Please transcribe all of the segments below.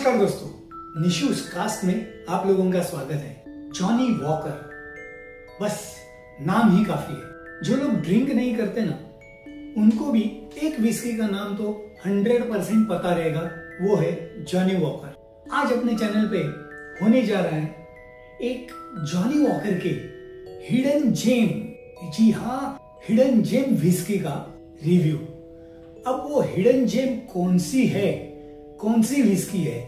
नमस्कार दोस्तों, निशूज कास्ट में आप लोगों का स्वागत है। जॉनी वॉकर, बस नाम ही काफी है। जो लोग ड्रिंक नहीं करते ना, उनको भी एक विस्की का नाम तो 100% पता रहेगा, वो है जॉनी वॉकर। आज अपने चैनल पे होने जा रहा है एक जॉनी वॉकर के हिडन जेम, जी हाँ, हिडन जेम विस्की का रिव्यू। अब वो हिडन जेम कौन सी है, कौन सी विस्की है,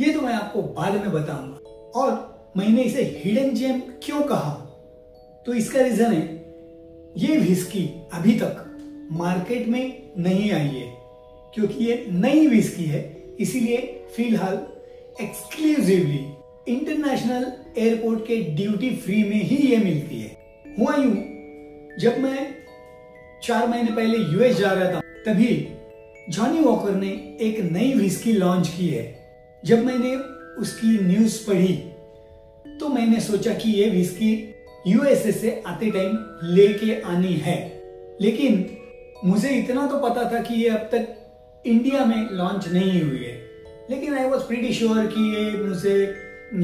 ये तो मैं आपको बाद में बताऊंगा। और मैंने इसे हिडन जेम क्यों कहा, तो इसका रीजन है ये विस्की अभी तक मार्केट में नहीं आई है, क्योंकि ये नई विस्की है। इसीलिए फिलहाल एक्सक्लूसिवली इंटरनेशनल एयरपोर्ट के ड्यूटी फ्री में ही ये मिलती है। हुआ यूं, जब मैं 4 महीने पहले यूएस जा रहा था, तभी जॉनी वॉकर ने एक नई विस्की लॉन्च की है। जब मैंने उसकी न्यूज पढ़ी तो मैंने सोचा कि ये विस्की यूएसए से आते टाइम लेके आनी है, लेकिन मुझे इतना तो पता था कि ये अब तक इंडिया में लॉन्च नहीं हुई है। लेकिन आई वॉज प्रीटी श्योर कि ये मुझे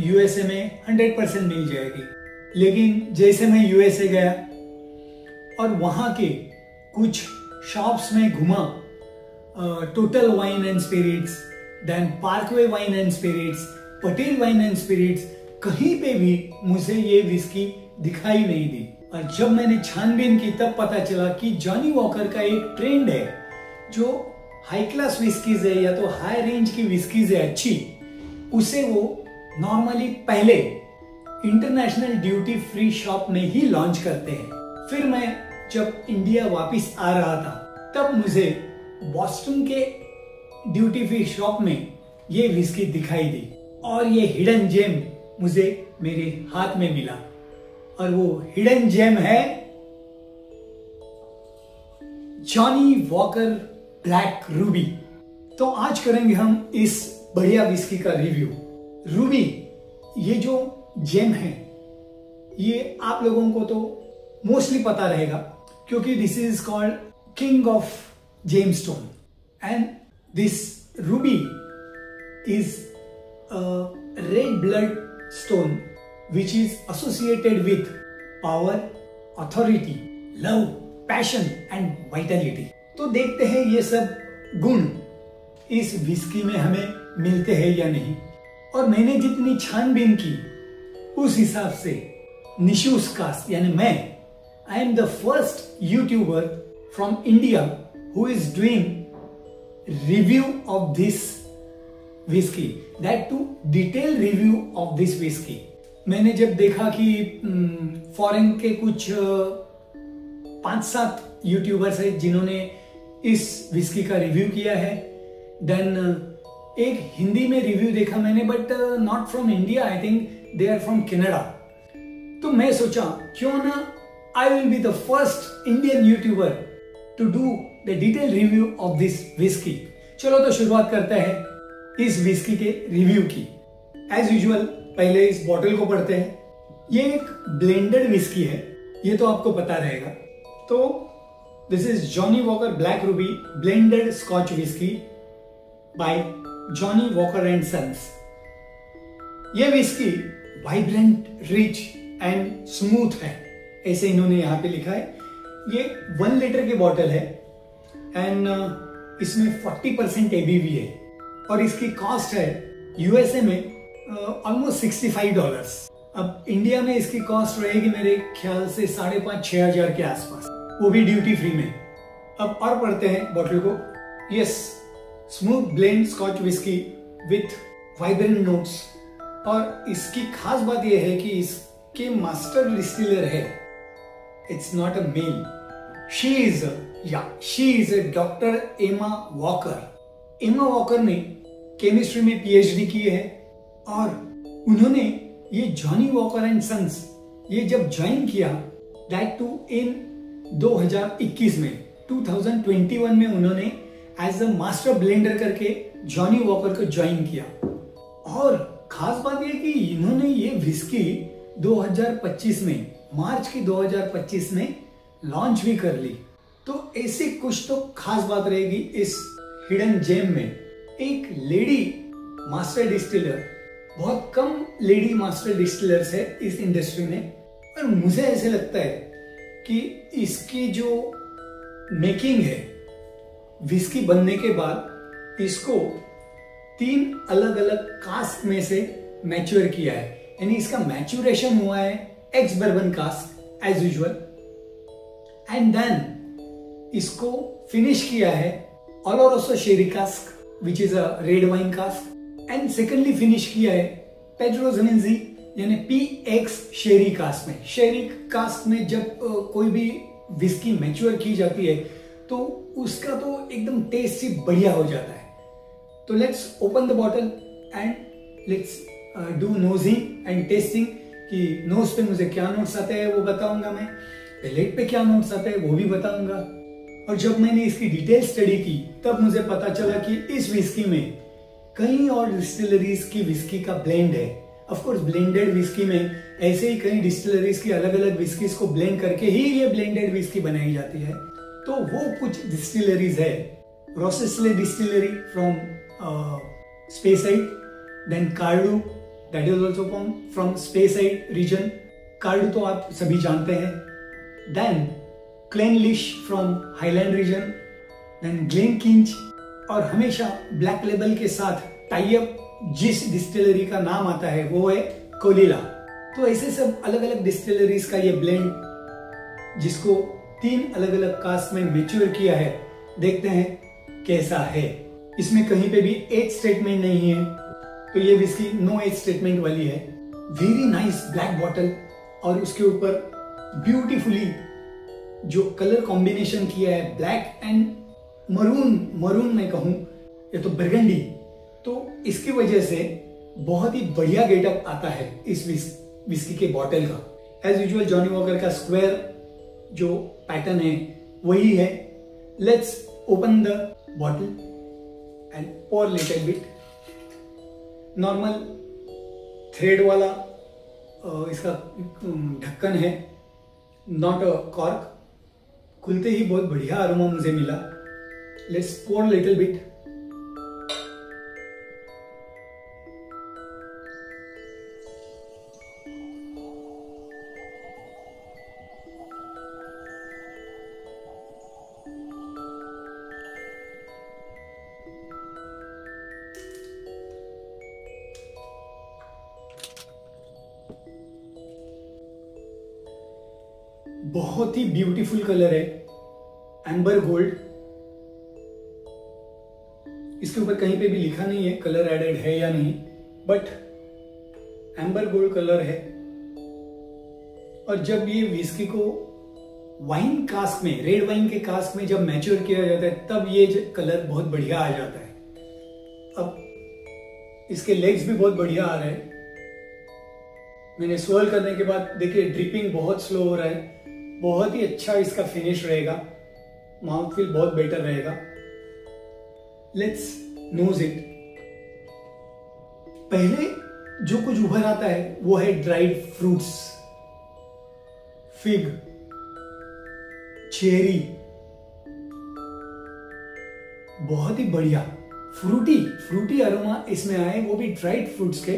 यूएसए में 100% मिल जाएगी। लेकिन जैसे मैं यूएसए गया और वहां के कुछ शॉप्स में घुमा, total wine and spirits, then Parkway wine and spirits, Patel wine and spirits, कहीं पे भी मुझे ये विस्की दिखाई नहीं दी। और जब मैंने छानबीन की तब पता चला कि जॉनी वॉकर का एक ट्रेंड है, जो हाई क्लास विस्कीज है या तो हाई रेंज की विस्कीज है अच्छी, उसे वो नॉर्मली पहले इंटरनेशनल ड्यूटी फ्री शॉप में ही लॉन्च करते हैं। फिर मैं जब इंडिया वापस आ रहा था, तब मुझे बॉस्टन के ड्यूटी फ्री शॉप में ये विस्की दिखाई दी और ये हिडन जेम मुझे मेरे हाथ में मिला। और वो हिडन जेम है जॉनी वॉकर ब्लैक रूबी। तो आज करेंगे हम इस बढ़िया विस्की का रिव्यू। रूबी, ये जो जेम है, ये आप लोगों को तो मोस्टली पता रहेगा, क्योंकि this is called king of gemstone and this Ruby is a red blood stone which is associated with power, authority, love, passion and vitality। तो देखते हैं ये सब गुण इस विस्की में हमें मिलते हैं या नहीं। और मैंने जितनी छानबीन की उस हिसाब से निशूज कास्ट यानी मैं, I am the first YouTuber from India who is doing review of this whisky, that too detail review of this whisky. मैंने जब देखा कि फॉरेन के कुछ 5-7 यूट्यूबर्स हैं जिन्होंने इस विस्की का रिव्यू किया है, देन एक हिंदी में रिव्यू देखा मैंने, but not from India, I think they are from Canada. तो मैं सोचा क्यों ना I will be the first Indian YouTuber to do the detail review of this whisky. चलो तो शुरुआत करते हैं इस विस्की के रिव्यू की। एज यूजुअल पहले इस बॉटल को पढ़ते हैं। ये एक ब्लेंडेड विस्की है, ये तो आपको पता रहेगा। तो this is Johnnie Walker Black Ruby blended Scotch whisky by Johnnie Walker and Sons. ये whisky vibrant, rich and smooth है, ऐसे इन्होंने यहां पे लिखा है। ये 1 लीटर की बॉटल है एंड इसमें 40% एबीवी है और इसकी कॉस्ट है यूएसए में ऑलमोस्ट $65। अब इंडिया में इसकी कॉस्ट रहेगी मेरे ख्याल से 5,500-6 हजार के आसपास, वो भी ड्यूटी फ्री में। अब और पढ़ते हैं बॉटल को। Yes, smooth blend scotch whisky with vibrant notes. और इसकी खास बात यह है कि इसके मास्टर डिस्टिलर है, it's not a male, she is a doctor Emma Walker. Emma Walker ने केमिस्ट्री में पीएचडी की है और उन्होंने ये जॉनी वॉकर एंड सन्स ये जब ज्वाइन किया, दैट टू इन 2021 में, 2021 में उन्होंने एज अ मास्टर ब्लेंडर करके जॉनी वॉकर को ज्वाइन किया। और खास बात यह कि इन्होंने ये विस्की 2025 में, मार्च की 2025 में लॉन्च भी कर ली। तो ऐसी कुछ तो खास बात रहेगी इस हिडन जेम में। एक लेडी मास्टर डिस्टिलर, बहुत कम लेडी मास्टर डिस्टिलर्स है इस इंडस्ट्री में, और मुझे ऐसे लगता है कि इसकी जो मेकिंग है, विस्की बनने के बाद इसको 3 अलग अलग कास्ट में से मैच्योर किया है, यानी इसका मैच्योरेशन हुआ है ex bourbon cask as usual, and then इसको फिनिश किया है oloroso sherry cask which is a red wine cask, and secondly finish किया है पेड्रो ज़मींजी यानी PX शेरी कास्ट में। शेरी कास्ट में जब कोई भी विस्की मैच्योर की जाती है तो उसका तो एकदम टेस्ट ही बढ़िया हो जाता है। तो let's open the bottle and let's do नोजिंग and testing कि नोज पे मुझे क्या नोट्स आते हैं वो बताऊंगा मैं, पैलेट पे क्या नोट्स आते हैं वो भी बताऊंगा। और जब मैंने इसकी डिटेल स्टडी की तब मुझे पता चला कि इस विस्की में कई और डिस्टिलरीज की विस्की का ब्लेंड है। ऑफ कोर्स ब्लेंडेड विस्की में ऐसे ही कई डिस्टिलरीज की अलग अलग विस्कीज को ब्लेंड करके ही ये ब्लेंडेड विस्की बनाई जाती है। तो वो कुछ डिस्टिलरीज है, Roseisle distillery from Speyside, then Cardhu that is also from Speyside region, Cardhu तो आप सभी जानते हैं, then Clynelish from Highland region, then Glenkinch, और हमेशा ब्लैक लेबल के साथ टाई अप जिस डिस्टिलरी का नाम आता है वो है कोलिला। तो ऐसे सब अलग अलग डिस्टिलरीज का ये ब्लेंड जिसको 3 अलग अलग कास्ट में मैच्योर किया है, देखते हैं कैसा है। इसमें कहीं पे भी एज स्टेटमेंट नहीं है, तो ये विस्की नो एज स्टेटमेंट वाली है। वेरी नाइस ब्लैक बॉटल, और उसके ऊपर ब्यूटीफुली जो कलर कॉम्बिनेशन किया है ब्लैक एंड मरून मैं कहूं या तो बर्गंडी, तो इसकी वजह से बहुत ही बढ़िया गेटअप आता है इस विस्की के बॉटल का। एज यूजुअल जॉनी वॉकर का स्क्वायर जो पैटर्न है वही है। Let's open the bottle and pour little bit. Normal thread वाला इसका ढक्कन है, नॉट अ कॉर्क। खुलते ही बहुत बढ़िया अरोमा मुझे मिला। Let's pour little bit. बहुत ही ब्यूटीफुल कलर है, एम्बर गोल्ड। इसके ऊपर कहीं पे भी लिखा नहीं है कलर एडेड है या नहीं, बट एम्बर गोल्ड कलर है। और जब ये विस्की को वाइन कास्क में, रेड वाइन के कास्क में जब मैच्योर किया जाता है तब ये कलर बहुत बढ़िया आ जाता है। अब इसके लेग्स भी बहुत बढ़िया आ रहे हैं। मैंने स्वर्ल करने के बाद देखिए ड्रिपिंग बहुत स्लो हो रहा है, बहुत ही अच्छा इसका फिनिश रहेगा, माउथ फील बहुत बेटर रहेगा। Let's nose it. पहले जो कुछ उभर आता है वो है ड्राइड फ्रूट्स, फिग, चेरी, बहुत ही बढ़िया फ्रूटी अरोमा इसमें आए, वो भी ड्राइड फ्रूट्स के।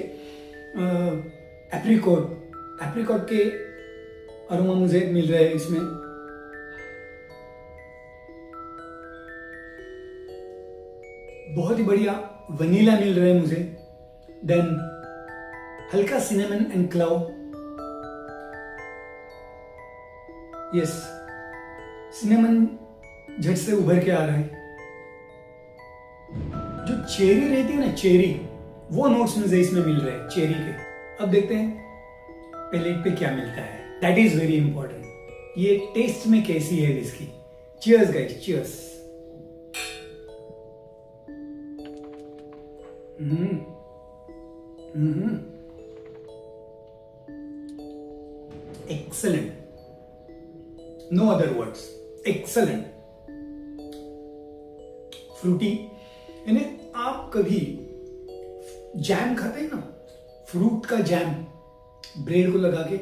एप्रिकॉट के अरोमा मुझे मिल रहे हैं इसमें। बहुत ही बढ़िया वनीला मिल रहा है मुझे। देन हल्का cinnamon and clove, yes cinnamon झट से उभर के आ रहा है। जो चेरी रहती है ना, चेरी, वो नोट्स मुझे इसमें मिल रहे हैं चेरी के। अब देखते हैं पैलेट पे क्या मिलता है, दैट इज वेरी इंपॉर्टेंट। ये टेस्ट में कैसी है whisky. Cheers guys, cheers. Excellent. No other words. Excellent. Fruity, यानी आप कभी जैम खाते हैं ना, फ्रूट का जैम ब्रेड को लगा के,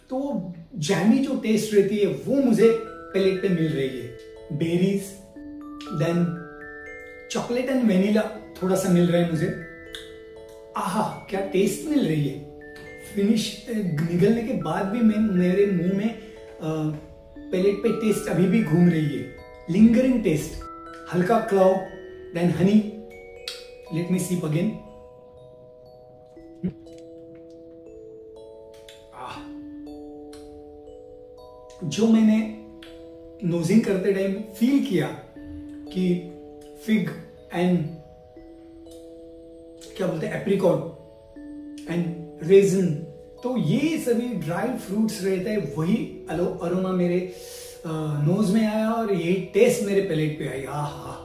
तो वो जैमी जो टेस्ट रहती है वो मुझे पैलेट पे मिल रही है। Berries, then chocolate and vanilla थोड़ा सा मिल रहा है मुझे, आहा क्या टेस्ट मिल रही है। फिनिश निगलने के बाद भी मेरे मुंह में पैलेट पे टेस्ट अभी भी घूम रही है। लिंगरिंग टेस्ट, हल्का clove, then honey. Let me sip again. जो मैंने नोजिंग करते टाइम फील किया कि फिग एंड क्या बोलते हैं एप्रिकॉट एंड रेजिन, तो ये सभी ड्राइड फ्रूट्स रहते हैं, वही अरोमा मेरे नोज में आया और यही टेस्ट मेरे पैलेट पे आई। Aha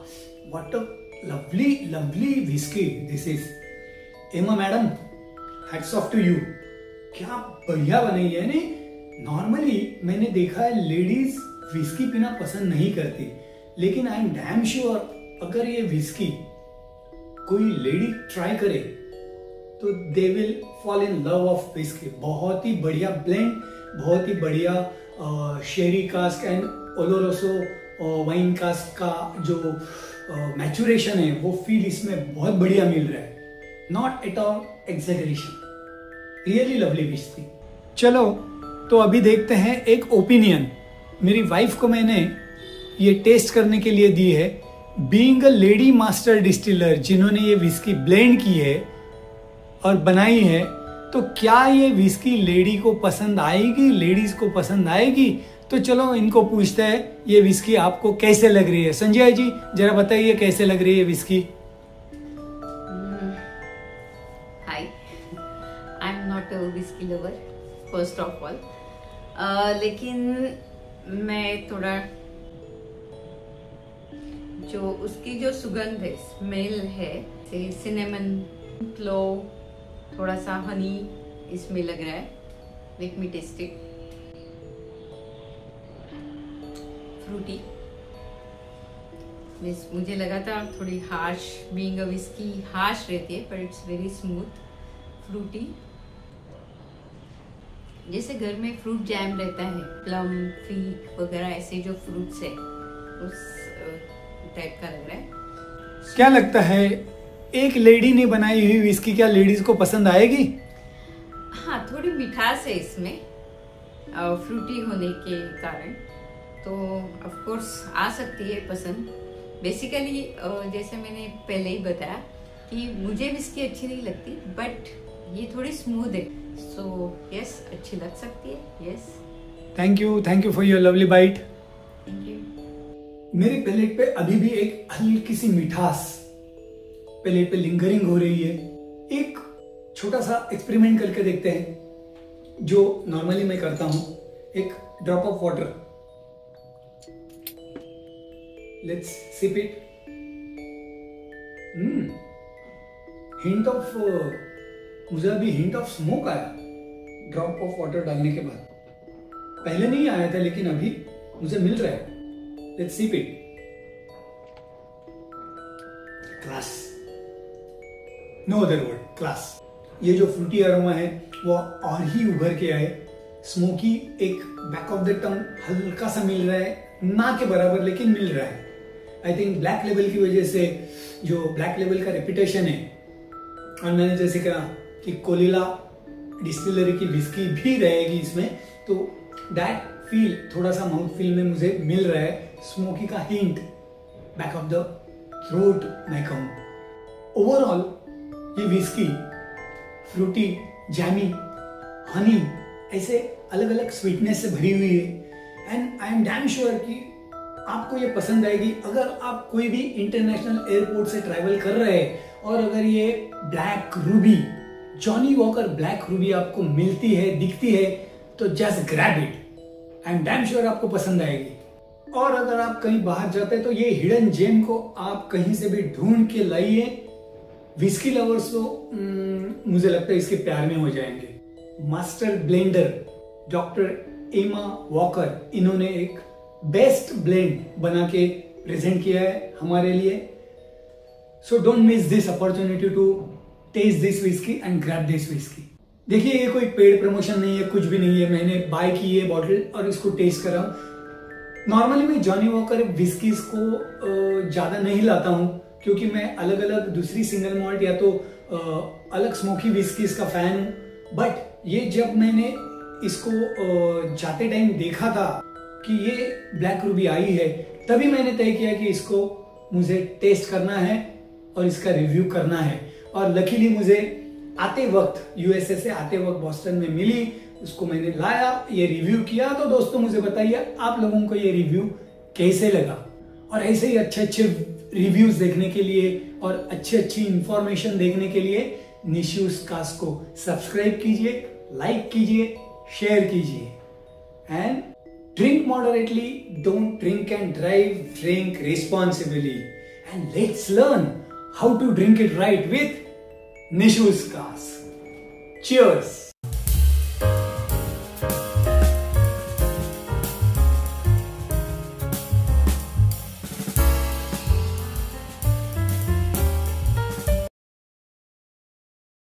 what a lovely lovely whisky this is. Emma madam, hats off to you, क्या बढ़िया बनाई है। नहीं नॉर्मली मैंने देखा है लेडीज विस्की पीना पसंद नहीं करती, लेकिन आई एम डैम श्योर अगर ये विस्की कोई लेडी ट्राई करे तो they will fall in love of whisky. बहुत ही बढ़िया ब्लेंड, बहुत ही बढ़िया शेरी कास्क एंड ओलोरोसो वाइन कास्क का जो मैचुरेशन है वो फील इसमें बहुत बढ़िया मिल रहा है। Not at all exaggeration, really lovely whisky. चलो तो अभी देखते हैं एक ओपिनियन। मेरी वाइफ को मैंने ये टेस्ट करने के लिए दी है। Being a lady master distiller, जिन्होंने ये विस्की ब्लेंड की है और बनाई है, तो क्या ये विस्की लेडी को पसंद आएगी, लेडीज को पसंद आएगी? तो चलो इनको पूछते हैं ये विस्की आपको कैसे लग रही है। संजय जी जरा बताइए कैसे लग रही है whisky. Hi, I am not a whisky lover first of all, लेकिन मैं थोड़ा जो उसकी जो सुगंध है, स्मेल है, सिनेमन, क्लोव, थोड़ा सा हनी इसमें लग रहा है। Let me taste it. Fruity, मुझे लगा था थोड़ी harsh, being a whisky harsh रहती है, पर इट्स वेरी स्मूथ। फ्रूटी, जैसे घर में फ्रूट जैम रहता है, प्लम, फीक वगैरह ऐसे जो फ्रूट्स है उस टाइप का लग रहा है। क्या लगता है एक लेडी ने बनाई हुई विस्की क्या लेडीज को पसंद आएगी? हाँ, थोड़ी मिठास है इसमें फ्रूटी होने के कारण, तो ऑफ कोर्स आ सकती है पसंद। बेसिकली जैसे मैंने पहले ही बताया कि मुझे विस्की अच्छी नहीं लगती, बट ये थोड़ी स्मूथ है, सो यस अच्छी लग सकती है। Yes, thank you for your lovely bite. Thank you. मेरे पैलेट पे अभी भी एक हल्की सी मिठास पैलेट पे लिंगरिंग हो रही है। एक छोटा सा एक्सपेरिमेंट करके देखते हैं जो नॉर्मली मैं करता हूं। एक drop of water, let's sip it. Hint of, मुझे अभी हिंट ऑफ स्मोक आया ड्रॉप ऑफ वाटर डालने के बाद। पहले नहीं आया था लेकिन अभी मुझे मिल रहा है। Let's sip it. Class, no other word, class. ये जो फ्रूटी अरोमा है वो और ही उभर के आए। स्मोकी एक बैक ऑफ द टंग हल्का सा मिल रहा है, ना के बराबर लेकिन मिल रहा है। आई थिंक ब्लैक लेबल की वजह से, जो ब्लैक लेबल का रेपुटेशन है, और मैंने जैसे कहा कि कोलिला डिस्टिलरी की विस्की भी रहेगी इसमें, तो दैट फील, थोड़ा सा माउथ फील में मुझे मिल रहा है। स्मोकी का hint back of the throat मैं कहूं। ओवरऑल ये विस्की फ्रूटी, जैमी, हनी, ऐसे अलग अलग स्वीटनेस से भरी हुई है। And I am damn sure कि आपको ये पसंद आएगी। अगर आप कोई भी इंटरनेशनल एयरपोर्ट से ट्रैवल कर रहे हैं और अगर ये black Ruby, Johnny Walker Black Ruby आपको मिलती है, दिखती है, तो just grab it. I am damn sure आपको पसंद आएगी। और अगर आप कहीं बाहर जाते हैं तो ये हिडन जेम को आप कहीं से भी ढूंढ के लाइए। विस्की लवर्स तो मुझे लगता है इसके प्यार में हो जाएंगे। Master blender doctor Emma walker, इन्होंने एक बेस्ट ब्लेंड बना के प्रेजेंट किया है हमारे लिए। So don't miss this opportunity to taste this whisky and grab this whisky. देखिए ये कोई पेड प्रमोशन नहीं है, कुछ भी नहीं है। मैंने बाय की है बॉटल और इसको टेस्ट करा हूं। नॉर्मली मैं जॉनी वॉकर विस्कीज को ज्यादा नहीं लाता हूं, क्योंकि मैं अलग अलग दूसरी सिंगल मॉल्ट या तो अलग स्मोकी विस्कीज का फैन हूँ, बट ये जब मैंने इसको जाते टाइम देखा था कि ये ब्लैक रूबी आई है, तभी मैंने तय किया कि इसको मुझे टेस्ट करना है और इसका रिव्यू करना है। और लकीली मुझे आते वक्त यूएसए से आते वक्त बॉस्टन में मिली, उसको मैंने लाया, ये रिव्यू किया। तो दोस्तों मुझे बताइए आप लोगों को ये रिव्यू कैसे लगा। और ऐसे ही अच्छे अच्छे रिव्यूज देखने के लिए और अच्छी अच्छी इंफॉर्मेशन देखने के लिए निशूज कास्ट को सब्सक्राइब कीजिए, लाइक कीजिए, शेयर कीजिए। And drink moderately, don't drink and drive, drink responsibly. And let's learn how to drink it right with Nishu's cast. Cheers!